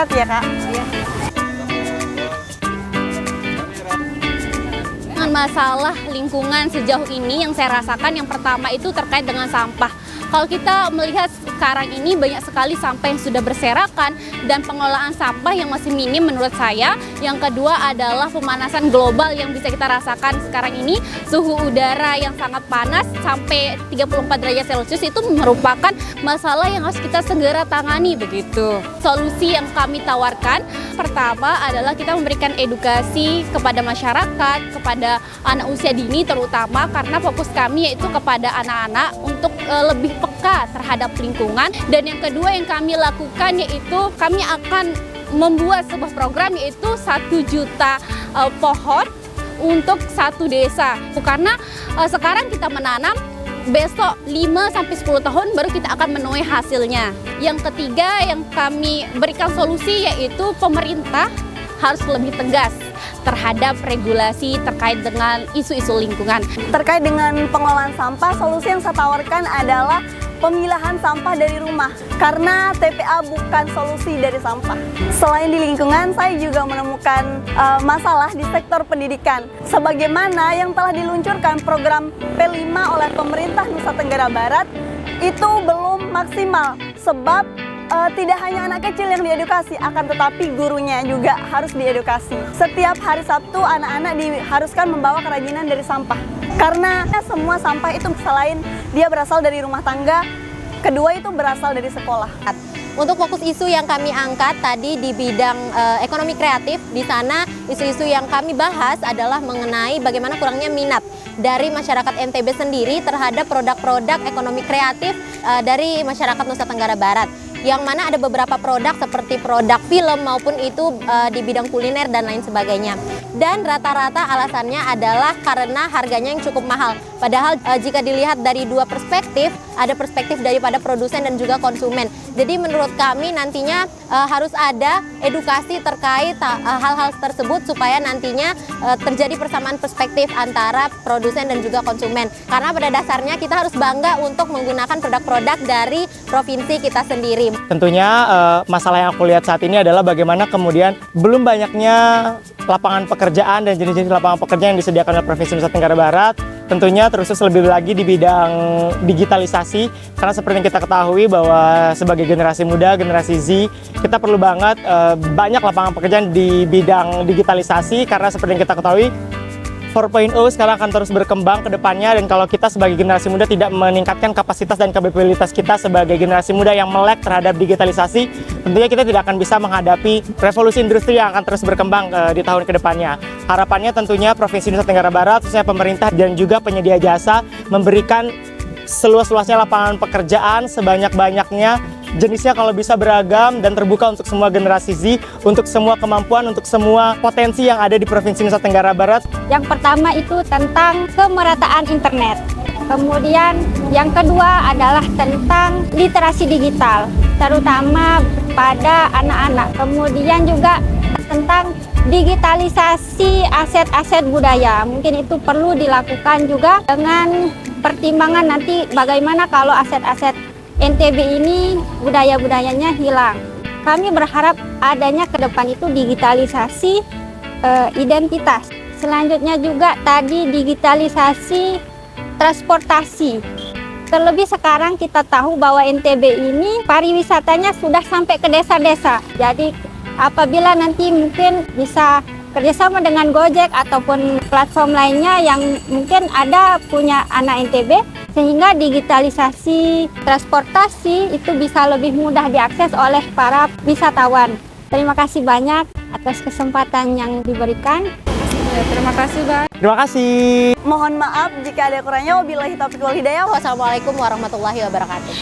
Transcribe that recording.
Hati-hati ya, Kak. Dengan masalah lingkungan sejauh ini yang saya rasakan yang pertama itu terkait dengan sampah. Kalau kita melihat sekarang ini banyak sekali sampah yang sudah berserakan dan pengelolaan sampah yang masih minim menurut saya. Yang kedua adalah pemanasan global yang bisa kita rasakan sekarang ini. Suhu udara yang sangat panas sampai 34 derajat Celcius itu merupakan masalah yang harus kita segera tangani begitu. Solusi yang kami tawarkan pertama adalah kita memberikan edukasi kepada masyarakat, kepada anak usia dini terutama karena fokus kami yaitu kepada anak-anak untuk lebih peka terhadap lingkungan. Dan yang kedua yang kami lakukan yaitu kami akan membuat sebuah program yaitu 1 juta pohon untuk satu desa. Karena sekarang kita menanam, besok 5-10 tahun baru kita akan menuai hasilnya. Yang ketiga yang kami berikan solusi yaitu pemerintah harus lebih tegas terhadap regulasi terkait dengan isu-isu lingkungan. Terkait dengan pengelolaan sampah, solusi yang saya tawarkan adalah pemilahan sampah dari rumah. Karena TPA bukan solusi dari sampah. Selain di lingkungan, saya juga menemukan masalah di sektor pendidikan. Sebagaimana yang telah diluncurkan program P5 oleh pemerintah Nusa Tenggara Barat, itu belum maksimal. Sebab tidak hanya anak kecil yang diedukasi, akan tetapi gurunya juga harus diedukasi. Setiap hari Sabtu, anak-anak diharuskan membawa kerajinan dari sampah. Karena semua sampah itu selain dia berasal dari rumah tangga, kedua itu berasal dari sekolah. Untuk fokus isu yang kami angkat tadi di bidang ekonomi kreatif, di sana isu-isu yang kami bahas adalah mengenai bagaimana kurangnya minat dari masyarakat NTB sendiri terhadap produk-produk ekonomi kreatif dari masyarakat Nusa Tenggara Barat. Yang mana ada beberapa produk seperti produk film maupun itu di bidang kuliner dan lain sebagainya. Dan rata-rata alasannya adalah karena harganya yang cukup mahal. Padahal jika dilihat dari dua perspektif, ada perspektif daripada produsen dan juga konsumen. Jadi menurut kami nantinya harus ada edukasi terkait hal-hal tersebut supaya nantinya terjadi persamaan perspektif antara produsen dan juga konsumen. Karena pada dasarnya kita harus bangga untuk menggunakan produk-produk dari provinsi kita sendiri. Tentunya masalah yang aku lihat saat ini adalah bagaimana kemudian belum banyaknya lapangan pekerjaan dan jenis-jenis lapangan pekerjaan yang disediakan oleh Provinsi Nusa Tenggara Barat. Tentunya terus lebih lagi di bidang digitalisasi, karena seperti yang kita ketahui bahwa sebagai generasi muda, generasi Z, kita perlu banget banyak lapangan pekerjaan di bidang digitalisasi, karena seperti yang kita ketahui 4.0 sekarang akan terus berkembang ke depannya, dan kalau kita sebagai generasi muda tidak meningkatkan kapasitas dan kapabilitas kita sebagai generasi muda yang melek terhadap digitalisasi, tentunya kita tidak akan bisa menghadapi revolusi industri yang akan terus berkembang di tahun ke depannya. Harapannya tentunya Provinsi Nusa Tenggara Barat, khususnya pemerintah dan juga penyedia jasa, memberikan seluas-luasnya lapangan pekerjaan, sebanyak-banyaknya, jenisnya kalau bisa beragam dan terbuka untuk semua generasi Z, untuk semua kemampuan, untuk semua potensi yang ada di Provinsi Nusa Tenggara Barat. Yang pertama itu tentang kemerataan internet. Kemudian yang kedua adalah tentang literasi digital, terutama pada anak-anak. Kemudian juga tentang digitalisasi aset-aset budaya. Mungkin itu perlu dilakukan juga dengan pertimbangan nanti bagaimana kalau aset-aset NTB ini budaya-budayanya hilang. Kami berharap adanya ke depan itu digitalisasi identitas. Selanjutnya juga tadi digitalisasi transportasi. Terlebih sekarang kita tahu bahwa NTB ini pariwisatanya sudah sampai ke desa-desa. Jadi apabila nanti mungkin bisa kerjasama dengan Gojek ataupun platform lainnya yang mungkin ada punya anak NTB, sehingga digitalisasi transportasi itu bisa lebih mudah diakses oleh para wisatawan. Terima kasih banyak atas kesempatan yang diberikan. Terima kasih, Bang. Terima kasih. Mohon maaf jika ada kurangnya. Wabillahi taufiq wal hidayah. Wassalamualaikum warahmatullahi wabarakatuh.